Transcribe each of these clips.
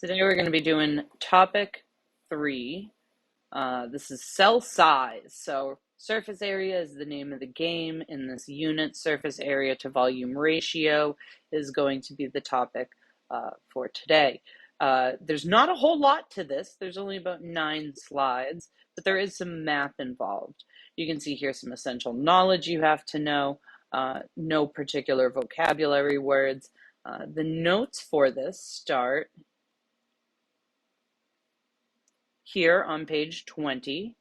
Today we're going to be doing topic 3. This is cell size. So surface area is the name of the game. In this unit, surface area to volume ratio is going to be the topic for today. There's not a whole lot to this. There's only about 9 slides, but there is some math involved. You can see here some essential knowledge you have to know, no particular vocabulary words. The notes for this start here on page 20.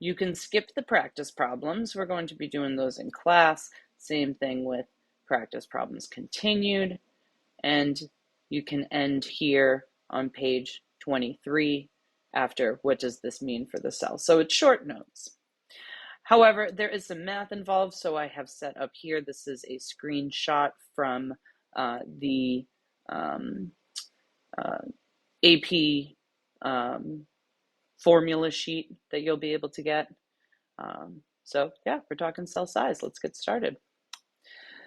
You can skip the practice problems. We're going to be doing those in class. Same thing with practice problems continued. And you can end here on page 23 after what does this mean for the cell. So it's short notes. However, there is some math involved, so I have set up here. This is a screenshot from the AP formula sheet that you'll be able to get. So yeah, we're talking cell size. Let's get started.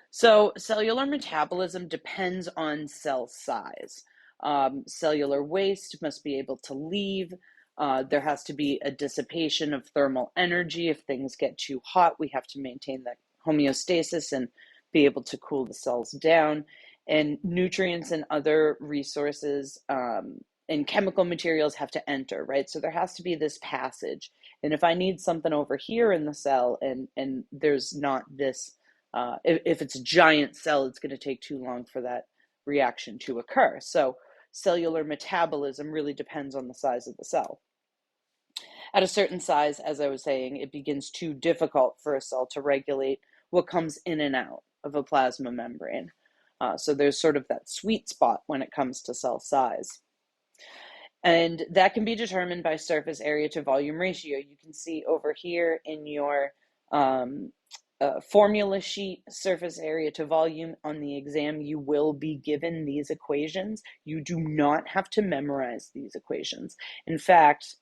So cellular metabolism depends on cell size. Cellular waste must be able to leave. There has to be a dissipation of thermal energy. If things get too hot, we have to maintain that homeostasis and be able to cool the cells down. And nutrients and other resources and chemical materials have to enter, right? So there has to be this passage. And if I need something over here in the cell and there's not this, if it's a giant cell, it's going to take too long for that reaction to occur. So cellular metabolism really depends on the size of the cell. At a certain size, as I was saying, it begins too difficult for a cell to regulate what comes in and out of a plasma membrane. So there's sort of that sweet spot when it comes to cell size. And that can be determined by surface area to volume ratio. You can see over here in your formula sheet, surface area to volume. On the exam, you will be given these equations. You do not have to memorize these equations. In fact,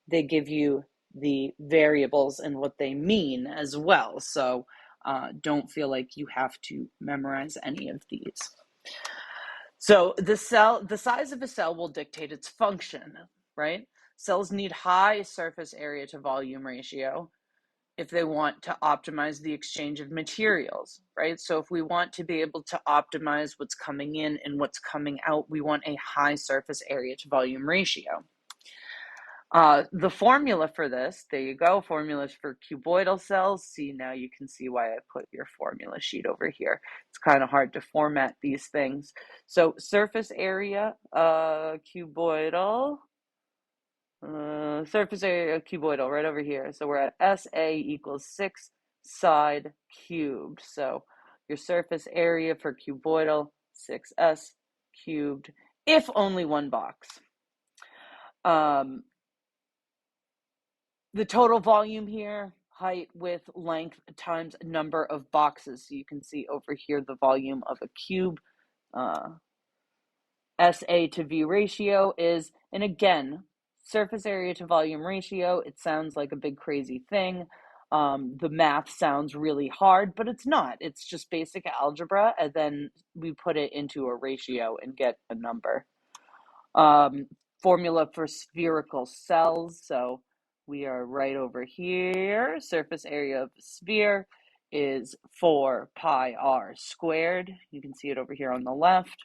they give you the variables and what they mean as well. So don't feel like you have to memorize any of these. So the size of a cell will dictate its function, right? Cells need high surface area to volume ratio if they want to optimize the exchange of materials, right? So if we want to be able to optimize what's coming in and what's coming out, we want a high surface area to volume ratio. The formula for this, there you go, formulas for cuboidal cells. See, now you can see why I put your formula sheet over here. It's kind of hard to format these things. So surface area, cuboidal, surface area cuboidal right over here. So we're at SA equals 6 side cubed. So your surface area for cuboidal, 6S cubed, if only one box. The total volume here, height, width, length, times number of boxes. So you can see over here the volume of a cube. SA to V ratio is, and again, surface area to volume ratio, it sounds like a big crazy thing. The math sounds really hard, but it's not. It's just basic algebra, and then we put it into a ratio and get a number. Formula for spherical cells, so we are right over here. Surface area of a sphere is 4 pi r squared. You can see it over here on the left.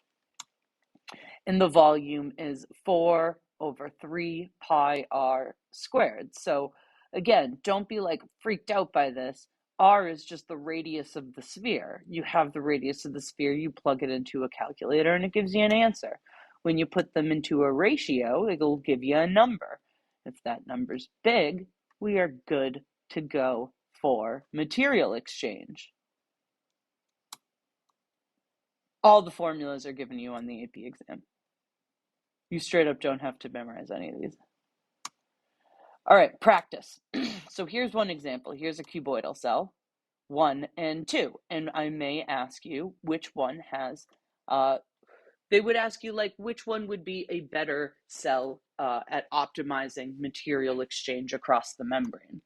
And the volume is 4 over 3 pi r squared. So again, don't be like freaked out by this. R is just the radius of the sphere. You have the radius of the sphere, you plug it into a calculator, and it gives you an answer. When you put them into a ratio, it'll give you a number. If that number's big, we are good to go for material exchange. All the formulas are given you on the AP exam. You straight up don't have to memorize any of these. All right, practice. So here's one example. Here's a cuboidal cell, 1 and 2. And I may ask you which one has, they would ask you like which one would be a better cell at optimizing material exchange across the membrane.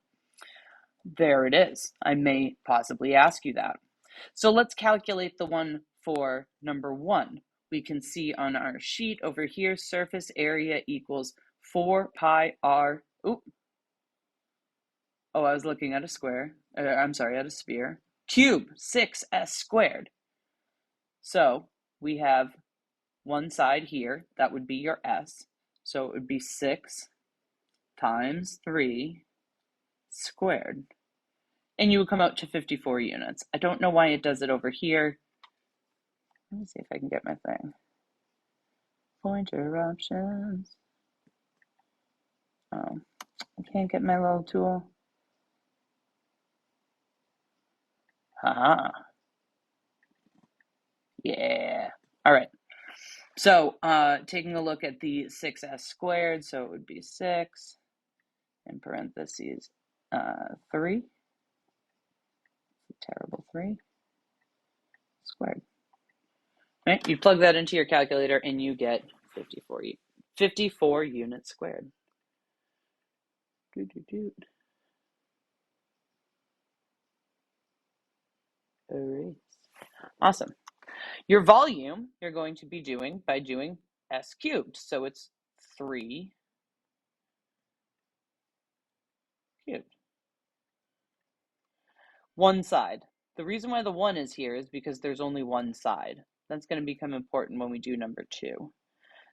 There it is. I may possibly ask you that. So let's calculate the one for number 1. we can see on our sheet over here, surface area equals 4 pi r, oh, I was looking at a square, I'm sorry, at a sphere, cube 6s squared. So we have one side here, that would be your s, so it would be 6 times 3 squared. And you would come out to 54 units. I don't know why it does it over here. Let me see if I can get my thing. Pointer options. Oh, I can't get my little tool. Haha. Yeah. All right. So taking a look at the 6s squared, so it would be 6 in parentheses 3. Terrible 3 squared. Right? You plug that into your calculator and you get 54 units squared. Erase. Awesome. Your volume, you're going to be doing by doing s cubed. So it's 3 cubed. One side. The reason why the 1 is here is because there's only one side. That's going to become important when we do number 2.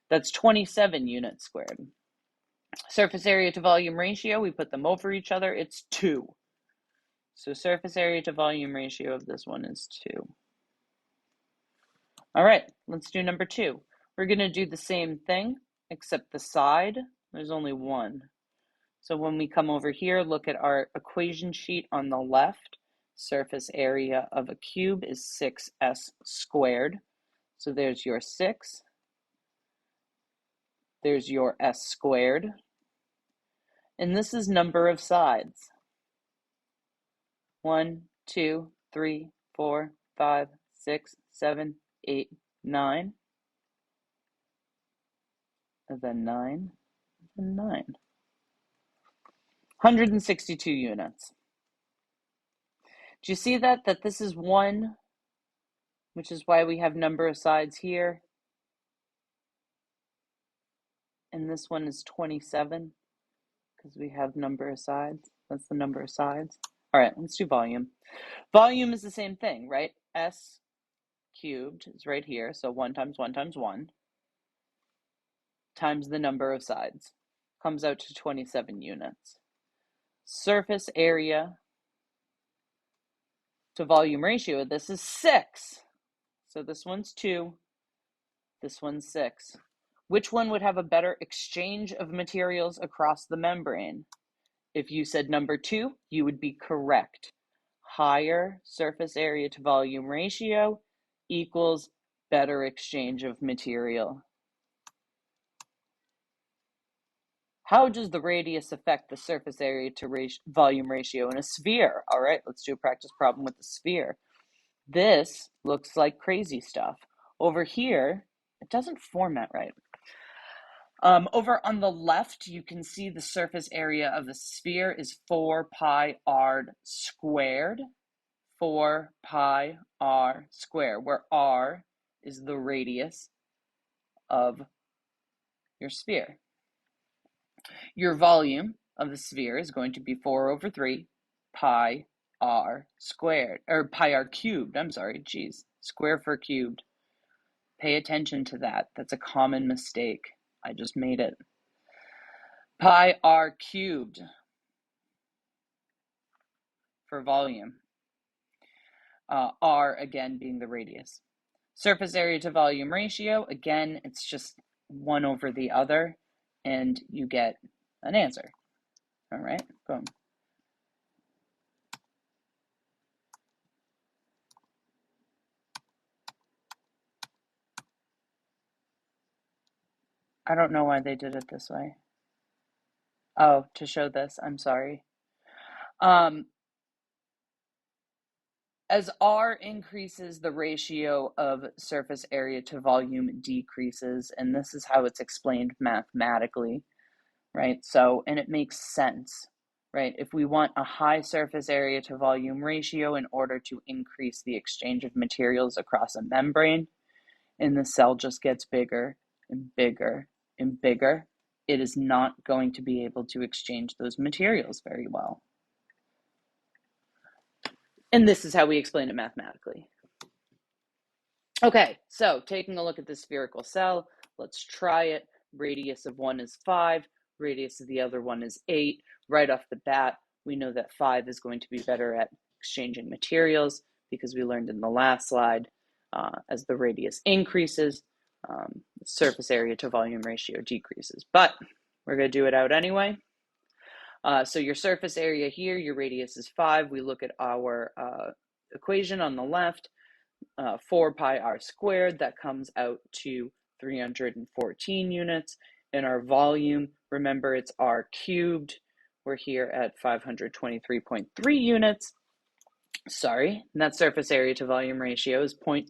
That's 27 units squared. Surface area to volume ratio, we put them over each other, it's 2. So surface area to volume ratio of this one is 2. All right, let's do number 2. We're going to do the same thing, except the side, there's only one. So when we come over here, look at our equation sheet on the left. Surface area of a cube is 6s squared. So there's your 6. There's your s squared. And this is number of sides. 1, 2, 3, 4, 5, 6, 7, 8, 9. And then 9, and 9. 162 units. Do you see that this is 1, which is why we have number of sides here? And this one is 27 because we have number of sides. That's the number of sides. All right, let's do volume. Volume is the same thing, right? S cubed is right here. So 1 times 1 times 1 times the number of sides comes out to 27 units. Surface area to volume ratio, this is 6. So this one's 2, this one's 6. Which one would have a better exchange of materials across the membrane? If you said number 2, you would be correct. Higher surface area to volume ratio equals better exchange of material. How does the radius affect the surface area to volume ratio in a sphere? All right, let's do a practice problem with the sphere. This looks like crazy stuff. Over here, it doesn't format right. Over on the left, you can see the surface area of the sphere is 4 pi r squared. 4 pi r squared, where r is the radius of your sphere. Your volume of the sphere is going to be 4 over 3 pi r squared, or pi r cubed, I'm sorry, geez, square for cubed. Pay attention to that. That's a common mistake. I just made it. Pi r cubed for volume. R, again, being the radius. Surface area to volume ratio, again, it's just one over the other, and you get an answer. All right, boom. I don't know why they did it this way. Oh, to show this, I'm sorry. As R increases, the ratio of surface area to volume decreases, and this is how it's explained mathematically, right? So, and it makes sense, right? If we want a high surface area to volume ratio in order to increase the exchange of materials across a membrane, and the cell just gets bigger and bigger and bigger, it is not going to be able to exchange those materials very well. And this is how we explain it mathematically. Okay, so taking a look at the spherical cell, let's try it. Radius of one is 5, radius of the other one is 8. Right off the bat, we know that 5 is going to be better at exchanging materials because we learned in the last slide, as the radius increases, the surface area to volume ratio decreases. But we're going to do it out anyway. So your surface area here, your radius is 5. We look at our equation on the left. 4 pi r squared, that comes out to 314 units. And our volume, remember it's r cubed, we're here at 523.3 units. Sorry, and that surface area to volume ratio is 0.6.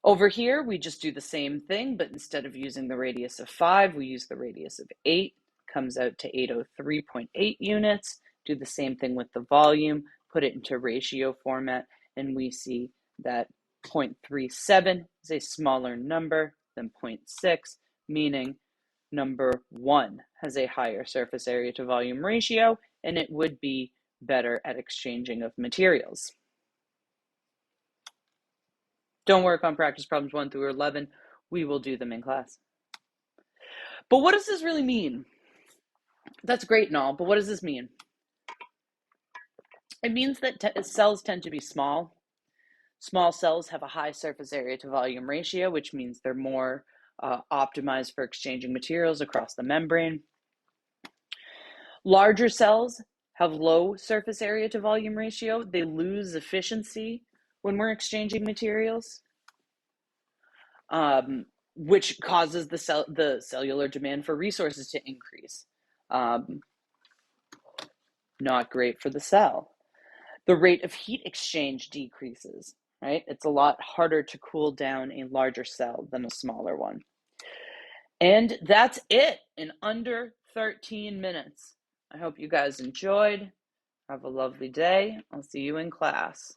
Over here, we just do the same thing, but instead of using the radius of 5, we use the radius of 8, comes out to 803.8 units. Do the same thing with the volume, put it into ratio format, and we see that 0.37 is a smaller number than 0.6, meaning number 1 has a higher surface area to volume ratio, and it would be better at exchanging of materials. Don't work on practice problems 1 through 11. We will do them in class. But what does this really mean? That's great and all, but what does this mean? It means that cells tend to be small. Small cells have a high surface area to volume ratio, which means they're more optimized for exchanging materials across the membrane. Larger cells have low surface area to volume ratio. They lose efficiency when we're exchanging materials, which causes the cellular demand for resources to increase. Not great for the cell. The rate of heat exchange decreases, right? It's a lot harder to cool down a larger cell than a smaller one. And that's it in under 13 minutes. I hope you guys enjoyed. Have a lovely day. I'll see you in class.